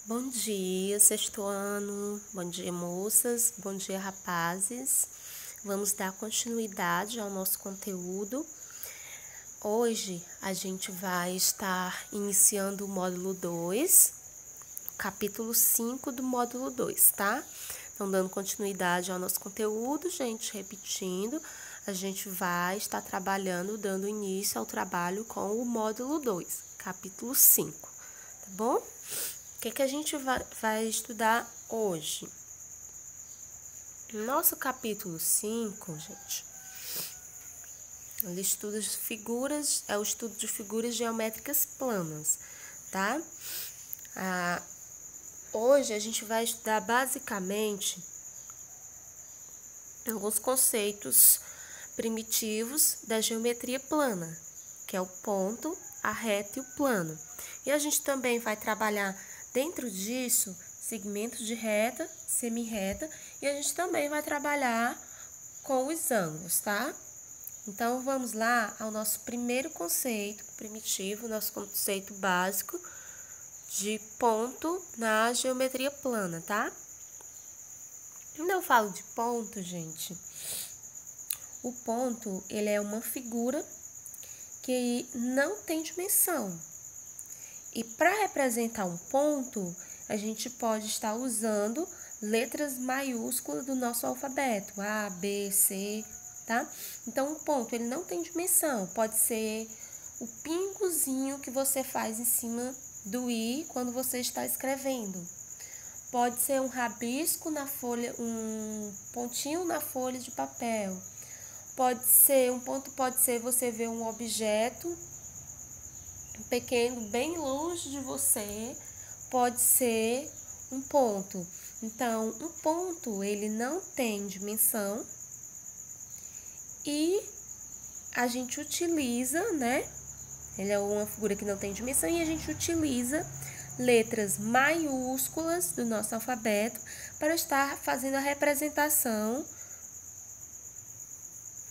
Bom dia, sexto ano. Bom dia, moças. Bom dia, rapazes. Vamos dar continuidade ao nosso conteúdo. Hoje a gente vai estar iniciando o módulo 2, capítulo 5 do módulo 2, tá? Então, dando continuidade ao nosso conteúdo, gente, repetindo, a gente vai estar trabalhando, dando início ao trabalho com o módulo 2, capítulo 5, tá bom? O que a gente vai estudar hoje? Nosso capítulo 5, gente, ele estuda figuras, é o estudo de figuras geométricas planas, tá? Hoje a gente vai estudar basicamente alguns conceitos primitivos da geometria plana, que é o ponto, a reta e o plano. E a gente também vai trabalhar dentro disso segmentos de reta, semi-reta, e a gente também vai trabalhar com os ângulos, tá? Então, vamos lá ao nosso primeiro conceito primitivo, nosso conceito básico de ponto na geometria plana, tá? Quando eu falo de ponto, gente, o ponto, ele é uma figura que não tem dimensão. E para representar um ponto, a gente pode estar usando letras maiúsculas do nosso alfabeto, A, B, C, tá? Então, um ponto, ele não tem dimensão, pode ser o pingozinho que você faz em cima do I quando você está escrevendo. Pode ser um rabisco na folha, um pontinho na folha de papel. Um ponto pode ser você ver um objeto pequeno, bem longe de você, pode ser um ponto. Então, um ponto, ele não tem dimensão e a gente utiliza, né? Ele é uma figura que não tem dimensão e a gente utiliza letras maiúsculas do nosso alfabeto para estar fazendo a representação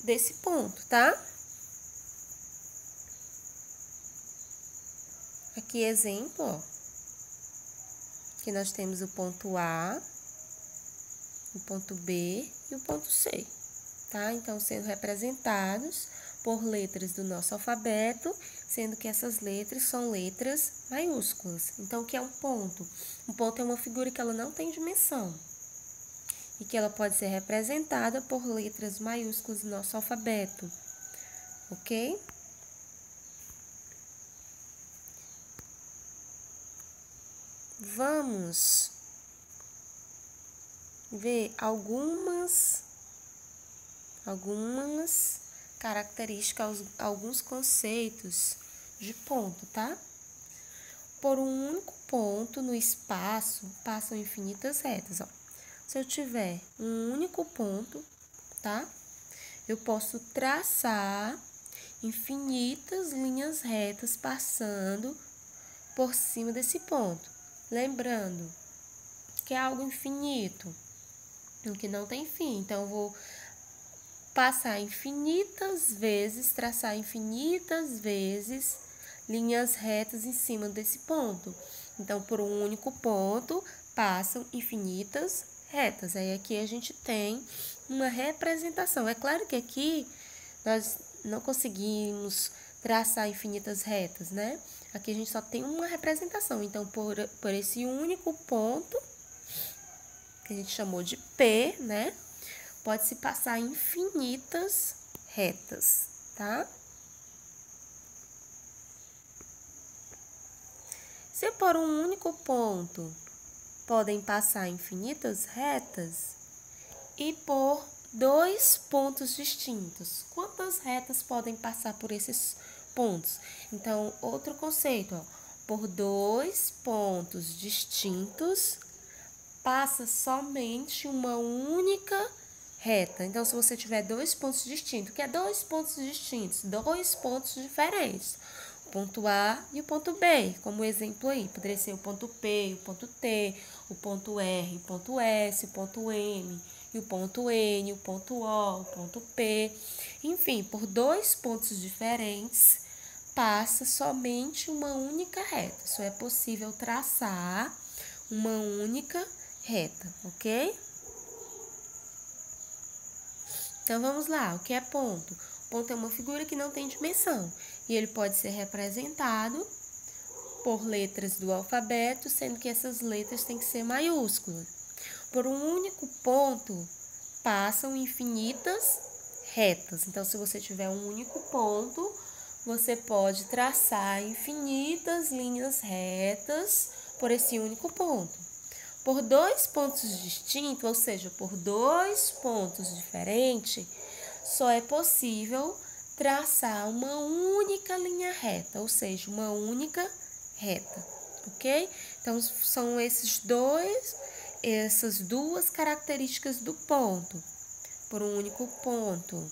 desse ponto, tá? Aqui, exemplo, ó. Aqui nós temos o ponto A, o ponto B e o ponto C, tá? Então, sendo representados por letras do nosso alfabeto, sendo que essas letras são letras maiúsculas. Então, o que é um ponto? Um ponto é uma figura que ela não tem dimensão e que ela pode ser representada por letras maiúsculas do nosso alfabeto, ok? Vamos ver algumas características, alguns conceitos de ponto, tá? Por um único ponto no espaço passam infinitas retas, ó. Se eu tiver um único ponto, tá? Eu posso traçar infinitas linhas retas passando por cima desse ponto. Lembrando que é algo infinito, que não tem fim. Então, eu vou passar infinitas vezes, traçar infinitas vezes linhas retas em cima desse ponto. Então, por um único ponto, passam infinitas retas. Aí, aqui a gente tem uma representação. É claro que aqui nós não conseguimos traçar infinitas retas, né? Aqui a gente só tem uma representação. Então, por esse único ponto, que a gente chamou de P, né? Pode-se passar infinitas retas, tá? Se por um único ponto podem passar infinitas retas e por dois pontos distintos, quantas retas podem passar por esses pontos? Então, outro conceito, ó, por dois pontos distintos passa somente uma única reta. Então, se você tiver dois pontos distintos, o que é dois pontos distintos? Dois pontos diferentes. O ponto A e o ponto B, como exemplo aí. Poderia ser o ponto P, o ponto T, o ponto R, o ponto S, o ponto M, e o ponto N, o ponto O, o ponto P. Enfim, por dois pontos diferentes, passa somente uma única reta. Só é possível traçar uma única reta, ok? Então, vamos lá. O que é ponto? Ponto é uma figura que não tem dimensão e ele pode ser representado por letras do alfabeto, sendo que essas letras têm que ser maiúsculas. Por um único ponto, passam infinitas retas. Então, se você tiver um único ponto, você pode traçar infinitas linhas retas por esse único ponto. Por dois pontos distintos, ou seja, por dois pontos diferentes, só é possível traçar uma única linha reta, ou seja, uma única reta, ok? Então, são essas duas características do ponto. Por um único ponto,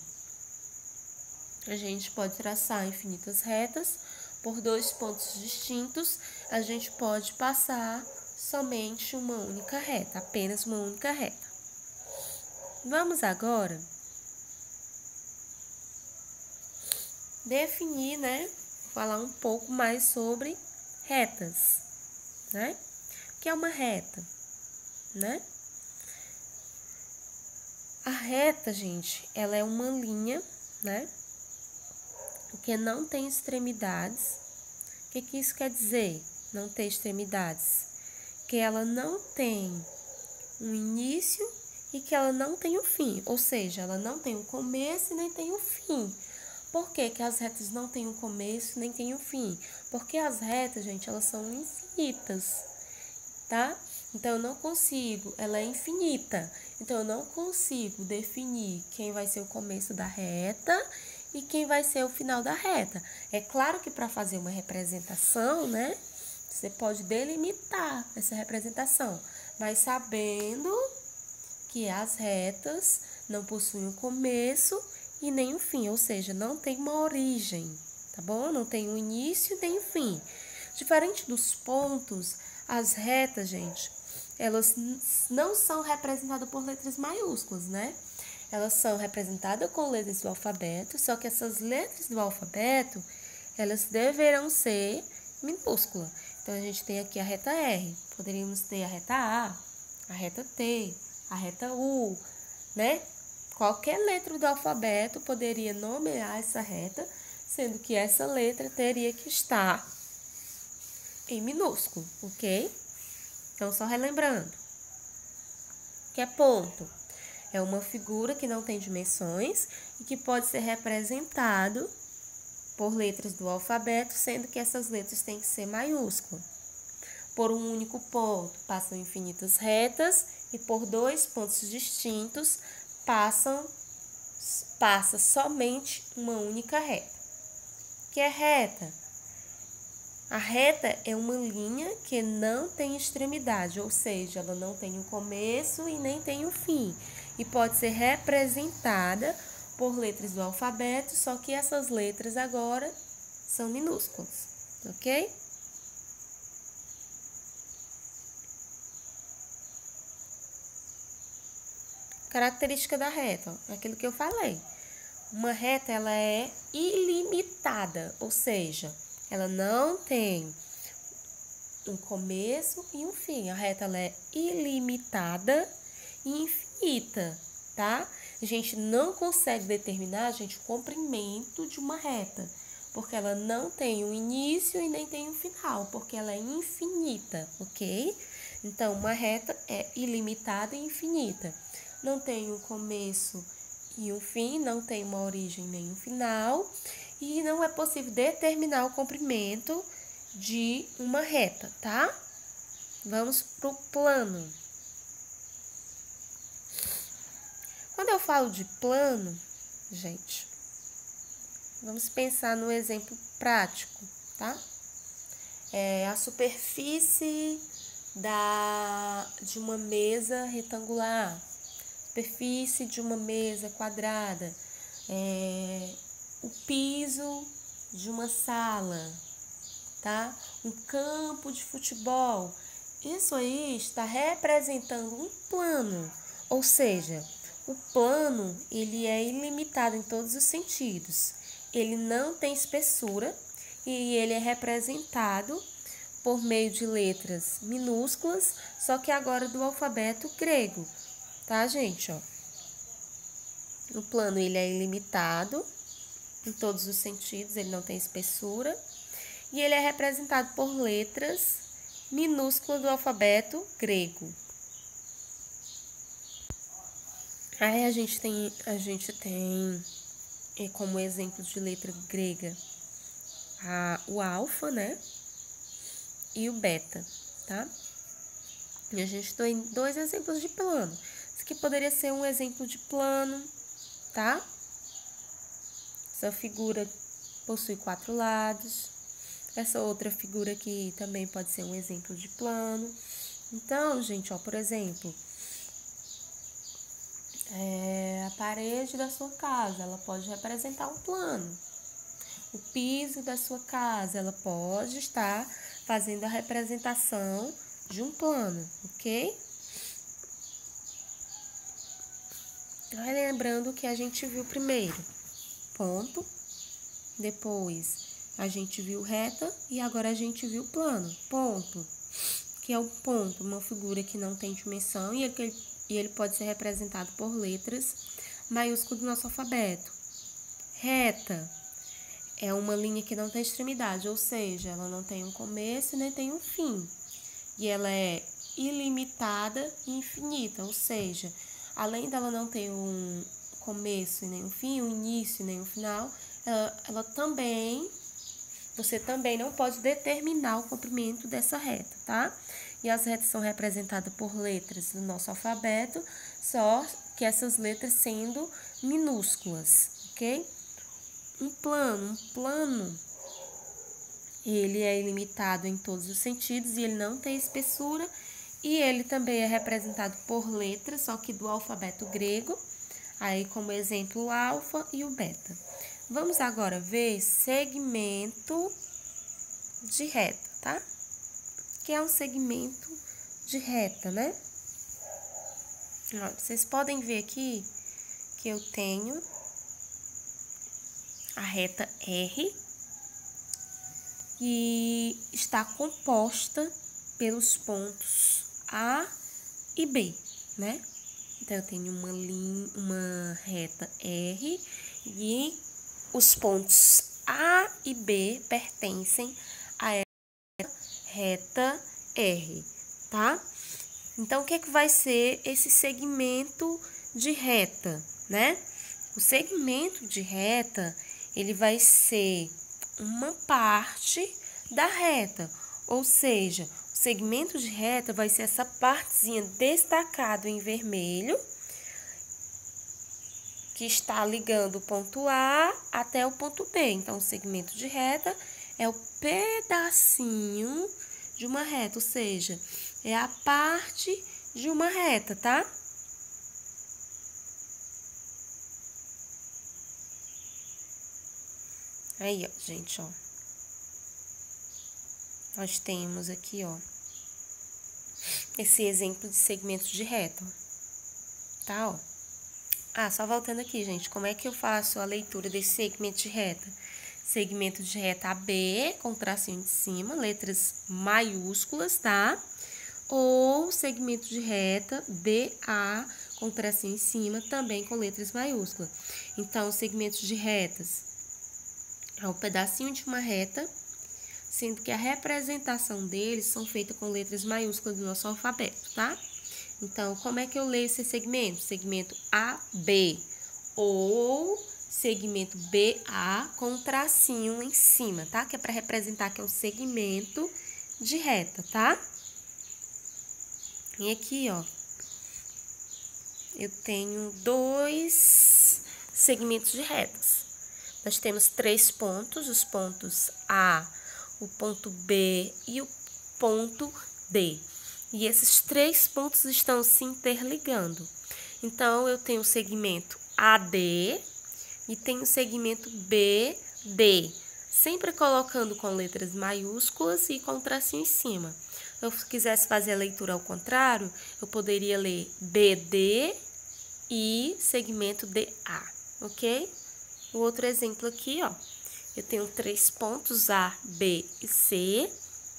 a gente pode traçar infinitas retas. Por dois pontos distintos, a gente pode passar somente uma única reta, apenas uma única reta. Vamos agora definir, falar um pouco mais sobre retas, O que é uma reta, A reta, gente, ela é uma linha, que não tem extremidades. O que isso quer dizer? Não ter extremidades? Que ela não tem um início e que ela não tem um fim, ou seja, ela não tem um começo e nem tem um fim. Por que que as retas não têm um começo nem tem um fim? Porque as retas, gente, elas são infinitas, tá? Então, eu não consigo, ela é infinita, então eu não consigo definir quem vai ser o começo da reta e quem vai ser o final da reta. É claro que para fazer uma representação, você pode delimitar essa representação, mas sabendo que as retas não possuem um começo e nem um fim, ou seja, não tem uma origem, tá bom? Não tem um início nem um fim. Diferente dos pontos, as retas, gente, elas não são representadas por letras maiúsculas, Elas são representadas com letras do alfabeto, só que essas letras do alfabeto, elas deverão ser minúsculas. Então, a gente tem aqui a reta R, poderíamos ter a reta a reta T, a reta U, Qualquer letra do alfabeto poderia nomear essa reta, sendo que essa letra teria que estar em minúsculo, ok? Então, só relembrando, que é ponto. É uma figura que não tem dimensões e que pode ser representado por letras do alfabeto, sendo que essas letras têm que ser maiúsculas. Por um único ponto, passam infinitas retas e por dois pontos distintos, passa somente uma única reta. O que é reta? A reta é uma linha que não tem extremidade, ou seja, ela não tem um começo e nem tem um fim. E pode ser representada por letras do alfabeto, só que essas letras agora são minúsculas, ok? Característica da reta, aquilo que eu falei. Uma reta, ela é ilimitada, ou seja, ela não tem um começo e um fim. A reta, ela é ilimitada e infinita, tá? A gente não consegue determinar, gente, o comprimento de uma reta, porque ela não tem um início e nem tem um final, porque ela é infinita, ok? Então, uma reta é ilimitada e infinita. Não tem um começo e um fim, não tem uma origem nem um final, e não é possível determinar o comprimento de uma reta, tá? Vamos pro plano. Quando eu falo de plano, gente, vamos pensar no exemplo prático, tá? É a superfície de uma mesa retangular, superfície de uma mesa quadrada, o piso de uma sala, tá? Um campo de futebol. Isso aí está representando um plano, ou seja, o plano ele é ilimitado em todos os sentidos. Ele não tem espessura e ele é representado por meio de letras minúsculas, só que agora do alfabeto grego, tá, gente? Ó. O plano ele é ilimitado em todos os sentidos, ele não tem espessura, e ele é representado por letras minúsculas do alfabeto grego. Aí a gente tem como exemplo de letra grega o alfa, né? E o beta, tá? E a gente tem 2 exemplos de plano. Isso aqui poderia ser um exemplo de plano, tá? Essa figura possui 4 lados. Essa outra figura aqui também pode ser um exemplo de plano. Então, gente, ó, por exemplo, a parede da sua casa, ela pode representar um plano. O piso da sua casa, ela pode estar fazendo a representação de um plano, ok? Lembrando que a gente viu primeiro ponto, depois a gente viu reta e agora a gente viu plano. Ponto, que é o ponto, uma figura que não tem dimensão e ele pode ser representado por letras maiúsculas do nosso alfabeto. Reta é uma linha que não tem extremidade, ou seja, ela não tem um começo nem tem um fim. E ela é ilimitada e infinita, ou seja, além dela não ter um começo e nem um fim, um início e nem um final, você também não pode determinar o comprimento dessa reta, tá? E as retas são representadas por letras do nosso alfabeto, só que essas letras sendo minúsculas, ok? Um plano, ele é ilimitado em todos os sentidos e ele não tem espessura e ele também é representado por letras, só que do alfabeto grego, aí como exemplo o alfa e o beta. Vamos agora ver segmento de reta, tá? Que é um segmento de reta, né? Olha, vocês podem ver aqui que eu tenho a reta R e está composta pelos pontos A e B, né? Então, eu tenho uma reta R e os pontos A e B pertencem a essa reta R, tá? Então, o que vai ser esse segmento de reta, né? O segmento de reta, ele vai ser uma parte da reta, ou seja, o segmento de reta vai ser essa partezinha destacada em vermelho, que está ligando o ponto A até o ponto B. Então, o segmento de reta é o pedacinho de uma reta, ou seja, é a parte de uma reta, tá? Aí, ó, gente, ó. Nós temos aqui, ó, esse exemplo de segmento de reta, tá, ó. Só voltando aqui, gente, como é que eu faço a leitura desse segmento de reta? Segmento de reta AB, com tracinho de cima, letras maiúsculas, tá? Ou segmento de reta BA, com tracinho em cima, também com letras maiúsculas. Então, segmentos de retas é um pedacinho de uma reta, sendo que a representação deles são feitas com letras maiúsculas do nosso alfabeto, tá? Então, como é que eu leio esse segmento? Segmento AB ou segmento BA com tracinho em cima, tá? Que é para representar que é um segmento de reta, tá? E aqui, ó, eu tenho 2 segmentos de retas. Nós temos 3 pontos, os pontos A, o ponto B e o ponto D. E esses 3 pontos estão se interligando. Então, eu tenho o segmento AD e tenho o segmento BD, sempre colocando com letras maiúsculas e com tracinho em cima. Se eu quisesse fazer a leitura ao contrário, eu poderia ler BD e segmento DA, ok? O outro exemplo aqui, ó, eu tenho 3 pontos A, B e C,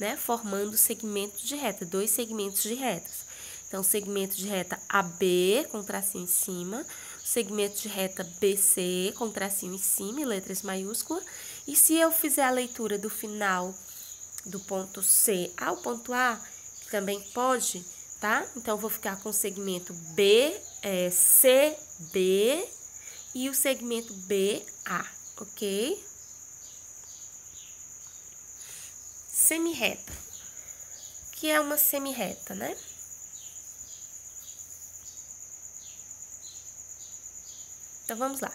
né? Formando segmento de reta, 2 segmentos de retas. Então, segmento de reta AB, com tracinho em cima, segmento de reta BC, com tracinho em cima, em letras maiúsculas. E se eu fizer a leitura do final do ponto C ao ponto A, também pode, tá? Então, eu vou ficar com o segmento CB e o segmento BA, ok? Semirreta. O que é uma semirreta, né? Então, vamos lá.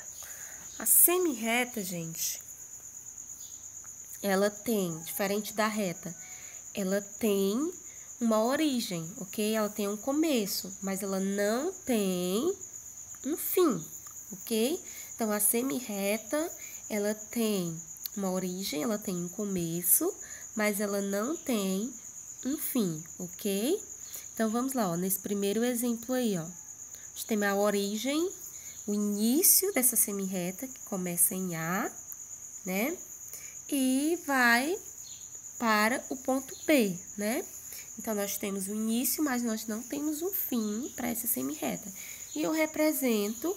A semirreta, gente, ela tem, diferente da reta, ela tem uma origem, ok? Ela tem um começo, mas ela não tem um fim, ok? Então, a semirreta, ela tem uma origem, ela tem um começo, mas ela não tem um fim, ok? Então, vamos lá, ó, nesse primeiro exemplo aí, ó. A gente tem a origem, o início dessa semirreta, que começa em A, né? E vai para o ponto B, né? Então, nós temos o início, mas nós não temos um fim para essa semirreta. E eu represento,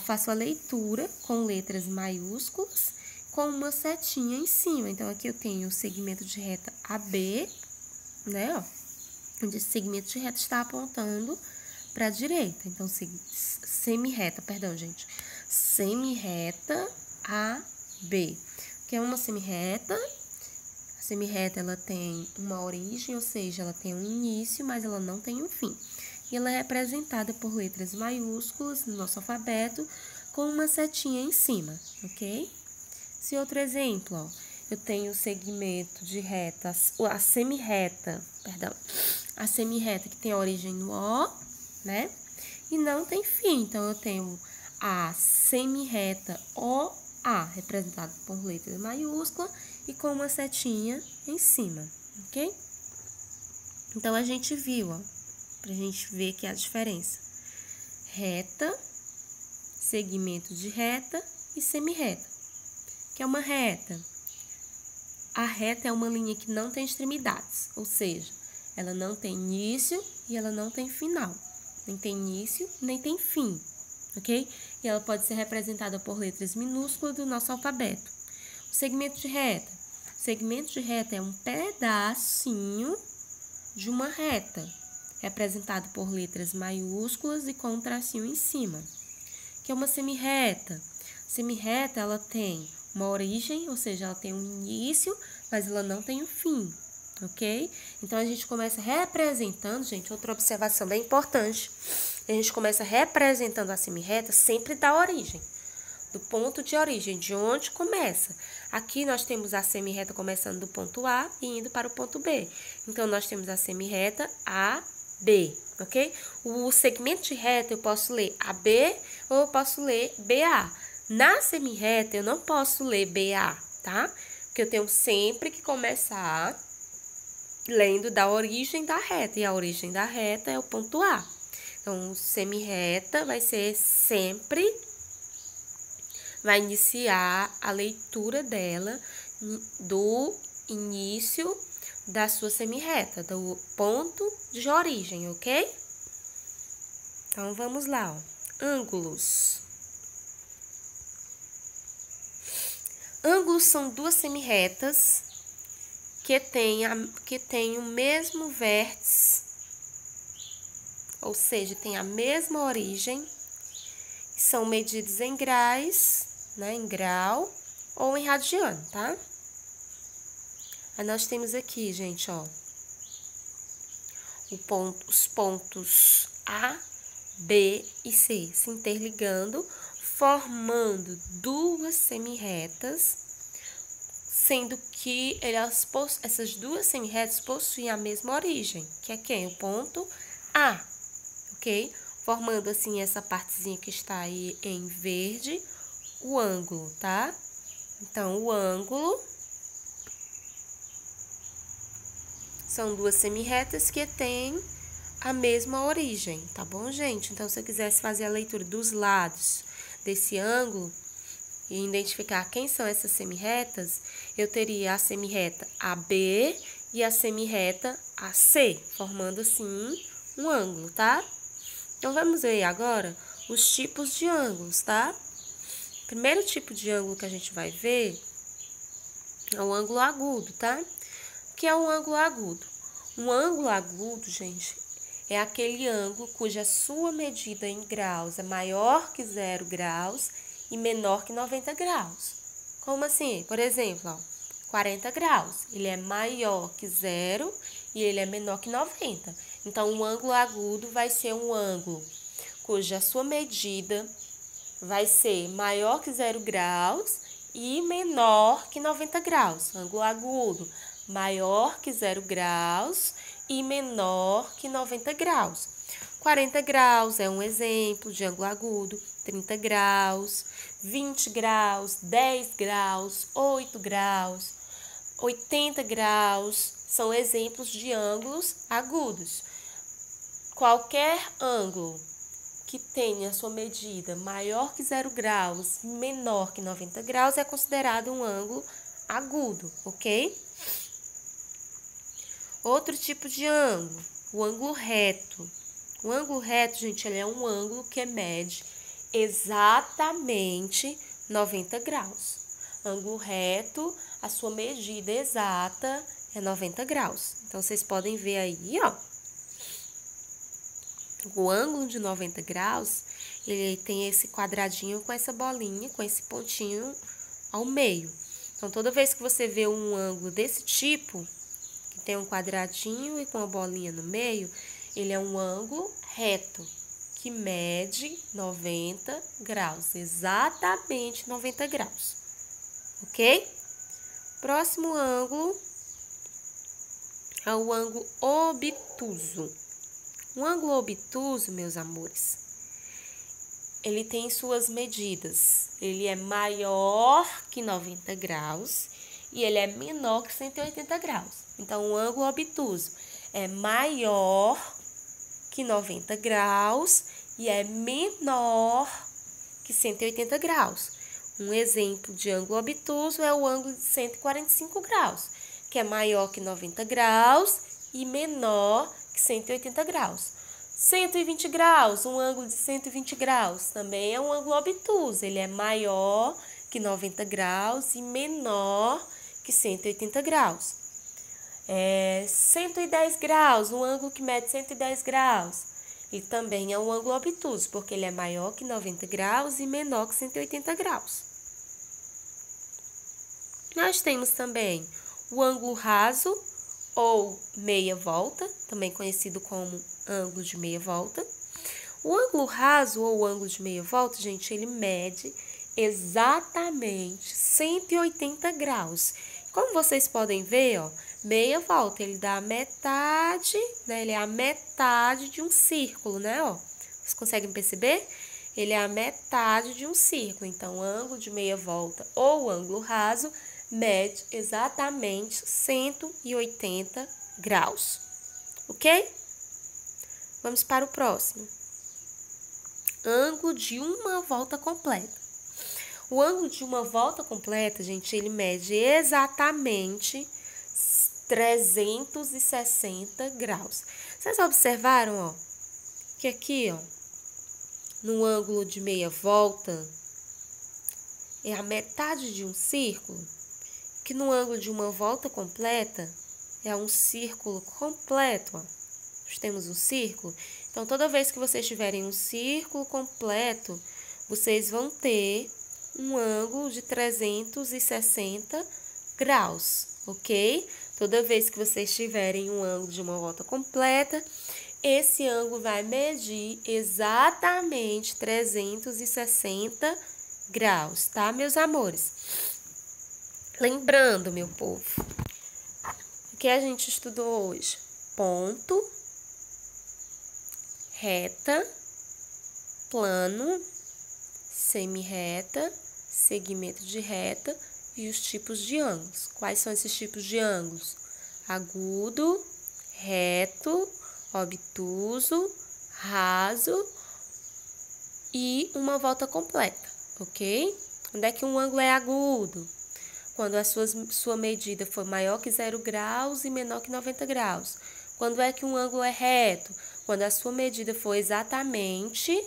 faço a leitura com letras maiúsculas, com uma setinha em cima. Então, aqui eu tenho o segmento de reta AB, né? Ó, onde esse segmento de reta está apontando para a direita. Então, semirreta, perdão, gente. Semirreta AB, que é uma semirreta. A semirreta, ela tem uma origem, ou seja, ela tem um início, mas ela não tem um fim. E ela é representada por letras maiúsculas no nosso alfabeto, com uma setinha em cima, ok? Esse outro exemplo, ó, eu tenho o segmento de reta, a semirreta que tem a origem no O, né? E não tem fim, então eu tenho a semirreta OA, representada por letras maiúsculas e com uma setinha em cima, ok? Então, a gente viu, ó, pra gente ver aqui a diferença. Reta, segmento de reta e semirreta. O que é uma reta? A reta é uma linha que não tem extremidades, ou seja, ela não tem início e ela não tem final. Nem tem início, nem tem fim, ok? E ela pode ser representada por letras minúsculas do nosso alfabeto. O segmento de reta. O segmento de reta é um pedacinho de uma reta, representado por letras maiúsculas e com um tracinho em cima. Que é uma semirreta. Semirreta, ela tem uma origem, ou seja, ela tem um início, mas ela não tem um fim, ok? Então, a gente começa representando, gente, outra observação bem importante. A gente começa representando a semirreta sempre da origem, do ponto de origem, de onde começa. Aqui nós temos a semirreta começando do ponto A e indo para o ponto B. Então, nós temos a semirreta AB, ok? O segmento de reta eu posso ler AB ou eu posso ler BA. Na semirreta eu não posso ler BA, tá? Porque eu tenho sempre que começar lendo da origem da reta. E a origem da reta é o ponto A. Então, semirreta vai ser sempre... vai iniciar a leitura dela do início da sua semirreta, do ponto de origem, ok? Então, vamos lá, ó. Ângulos. Ângulos são duas semirretas que têm o mesmo vértice, ou seja, tem a mesma origem, são medidos em graus, né, em grau ou em radiano, tá? Aí nós temos aqui, gente, ó, os pontos A, B e C se interligando, formando duas semirretas, sendo que essas duas semirretas possuem a mesma origem, que é quem? O ponto A, ok? Formando assim essa partezinha que está aí em verde, o ângulo, tá? Então, o ângulo são duas semirretas que têm a mesma origem, tá bom, gente? Então, se eu quisesse fazer a leitura dos lados desse ângulo e identificar quem são essas semirretas, eu teria a semirreta AB e a semirreta AC, formando assim um ângulo, tá? Então, vamos ver agora os tipos de ângulos, tá? O primeiro tipo de ângulo que a gente vai ver é o ângulo agudo, tá? O que é um ângulo agudo? Um ângulo agudo, gente, é aquele ângulo cuja sua medida em graus é maior que 0 graus e menor que 90 graus. Como assim? Por exemplo, ó, 40 graus. Ele é maior que 0 e ele é menor que 90. Então, um ângulo agudo vai ser um ângulo cuja sua medida vai ser maior que 0 graus e menor que 90 graus. Ângulo agudo, maior que 0 graus e menor que 90 graus. 40 graus é um exemplo de ângulo agudo, 30 graus, 20 graus, 10 graus, 8 graus, 80 graus, são exemplos de ângulos agudos. Qualquer ângulo que tenha sua medida maior que 0 graus, menor que 90 graus, é considerado um ângulo agudo, ok? Outro tipo de ângulo, o ângulo reto. O ângulo reto, gente, ele é um ângulo que mede exatamente 90 graus. Ângulo reto, a sua medida exata é 90 graus. Então, vocês podem ver aí, ó. O ângulo de 90 graus, ele tem esse quadradinho com essa bolinha, com esse pontinho ao meio. Então, toda vez que você vê um ângulo desse tipo, que tem um quadradinho e com uma bolinha no meio, ele é um ângulo reto, que mede 90 graus, exatamente 90 graus, ok? Próximo ângulo é o ângulo obtuso. Um ângulo obtuso, meus amores, ele tem suas medidas. Ele é maior que 90 graus e ele é menor que 180 graus. Então, o ângulo obtuso é maior que 90 graus e é menor que 180 graus. Um exemplo de ângulo obtuso é o ângulo de 145 graus, que é maior que 90 graus e menor que 180 graus. 120 graus, um ângulo de 120 graus, também é um ângulo obtuso. Ele é maior que 90 graus e menor que 180 graus. 110 graus, um ângulo que mede 110 graus. E também é um ângulo obtuso, porque ele é maior que 90 graus e menor que 180 graus. Nós temos também o ângulo raso ou meia volta, também conhecido como ângulo de meia volta. O ângulo raso ou ângulo de meia volta, gente, ele mede exatamente 180 graus. Como vocês podem ver, ó, meia volta, ele dá a metade, né? Ele é a metade de um círculo, né, ó? Vocês conseguem perceber? Ele é a metade de um círculo. Então, o ângulo de meia volta ou ângulo raso mede exatamente 180 graus, ok? Vamos para o próximo. Ângulo de uma volta completa. O ângulo de uma volta completa, gente, ele mede exatamente 360 graus. Vocês observaram, ó, que aqui, ó, no ângulo de meia volta, é a metade de um círculo, que no ângulo de uma volta completa é um círculo completo, ó. Nós temos um círculo. Então, toda vez que vocês tiverem um círculo completo, vocês vão ter um ângulo de 360 graus, ok? Toda vez que vocês tiverem um ângulo de uma volta completa, esse ângulo vai medir exatamente 360 graus, tá, meus amores? Lembrando, meu povo, o que a gente estudou hoje? Ponto, reta, plano, semirreta, segmento de reta e os tipos de ângulos. Quais são esses tipos de ângulos? Agudo, reto, obtuso, raso e uma volta completa, ok? Onde é que um ângulo é agudo? quando a sua medida for maior que 0 graus e menor que 90 graus. Quando é que um ângulo é reto? Quando a sua medida for exatamente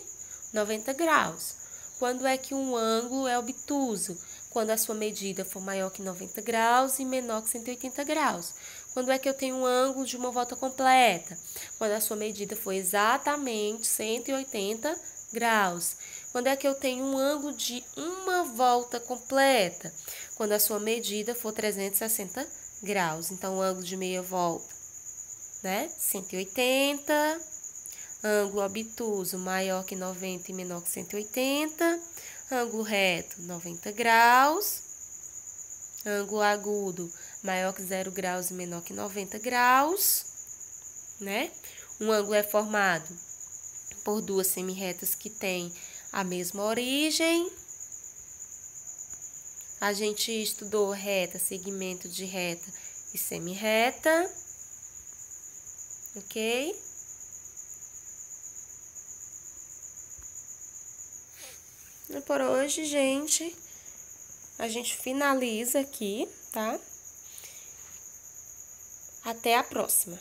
90 graus. Quando é que um ângulo é obtuso? Quando a sua medida for maior que 90 graus e menor que 180 graus. Quando é que eu tenho um ângulo de uma volta completa? Quando a sua medida for exatamente 180 graus. Quando é que eu tenho um ângulo de uma volta completa? Quando a sua medida for 360 graus. Então, o ângulo de meia volta, né? 180. Ângulo obtuso maior que 90 e menor que 180. Ângulo reto, 90 graus. Ângulo agudo, maior que 0 graus e menor que 90 graus, né? Um ângulo é formado por duas semirretas que têm a mesma origem. A gente estudou reta, segmento de reta e semirreta, ok? E por hoje, gente, a gente finaliza aqui, tá? Até a próxima.